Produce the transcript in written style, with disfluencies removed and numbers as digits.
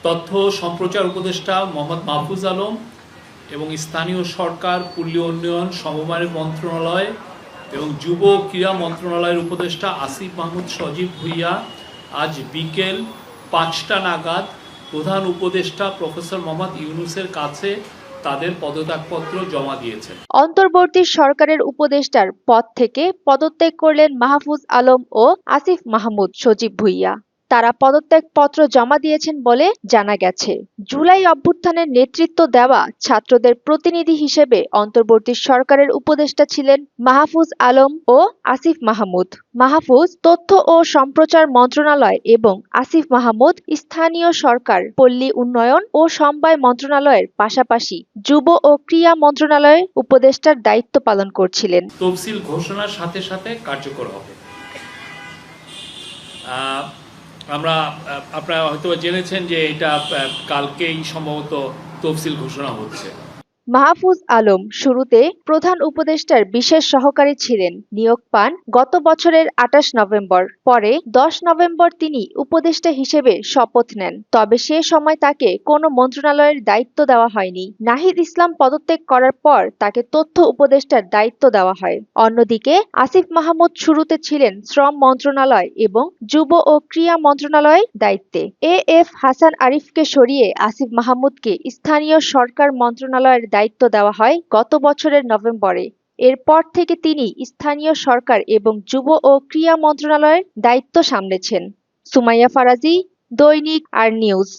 তথ্য সম্প্রচার উপদেষ্টা মোহাম্মদ মাহফুজ আলম এবং স্থানীয় সরকার, পল্লী উন্নয়ন, সমবায় মন্ত্রণালয় এবং যুব ক্রীড়া মন্ত্রণালয়ের উপদেষ্টা আসিফ মাহমুদ সজীব ভুঁইয়া আজ বিকেল 5টা নাগাদ প্রধান উপদেষ্টা প্রফেসর মোহাম্মদ ইউনূসের কাছে তাদের পদত্যাগপত্র জমা দিয়েছেন। অন্তর্বর্তী সরকারের উপদেষ্টার পদ থেকে পদত্যাগ করলেন মাহফুজ আলম ও আসিফ মাহমুদ সজীব ভুঁইয়া। তারা পদত্যাগপত্র জমা দিয়েছেন বলে জানা গেছে। জুলাই অভ্যুত্থানের নেতৃত্ব দেওয়া ছাত্রদের প্রতিনিধি হিসেবে অন্তর্বর্তী সরকারের উপদেষ্টা ছিলেন মাহফুজ আলম ও আসিফ মাহমুদ। মাহফুজ তথ্য ও সম্প্রচার মন্ত্রণালয় এবং আসিফ মাহমুদ স্থানীয় সরকার, পল্লী উন্নয়ন ও সমবায় মন্ত্রণালয়ের পাশাপাশি যুব ও ক্রীড়া মন্ত্রণালয়ের উপদেষ্টার দায়িত্ব পালন করছিলেন। তফসিল ঘোষণার সাথে সাথে কার্যকর হবে। আপনারা হয়তো জেনেছেন যে এটা কালকেই সম্ভবত তফসিল ঘোষণা হচ্ছে। মাহফুজ আলম শুরুতে প্রধান উপদেষ্টার বিশেষ সহকারী ছিলেন। নিয়োগ পান গত বছরের 28 নভেম্বর। পরে 10 নভেম্বর তিনি উপদেষ্টা হিসেবে শপথ নেন। তবে সে সময় তাকে কোনো মন্ত্রণালয়ের দায়িত্ব দেওয়া হয়নি। নাহিদ ইসলাম পদত্যাগ করার পর তাকে তথ্য উপদেষ্টার দায়িত্ব দেওয়া হয়। অন্যদিকে আসিফ মাহমুদ শুরুতে ছিলেন শ্রম মন্ত্রণালয় এবং যুব ও ক্রীড়া মন্ত্রণালয়ের দায়িত্বে। এএফ হাসান আরিফকে সরিয়ে আসিফ মাহমুদকে স্থানীয় সরকার মন্ত্রণালয়ের দায়িত্ব দেওয়া হয় গত বছরের নভেম্বরে। এরপর থেকে তিনি স্থানীয় সরকার এবং যুব ও ক্রীড়া মন্ত্রণালয়ের দায়িত্ব সামলেছেন। সুমাইয়া ফারাজি, দৈনিক আর নিউজ।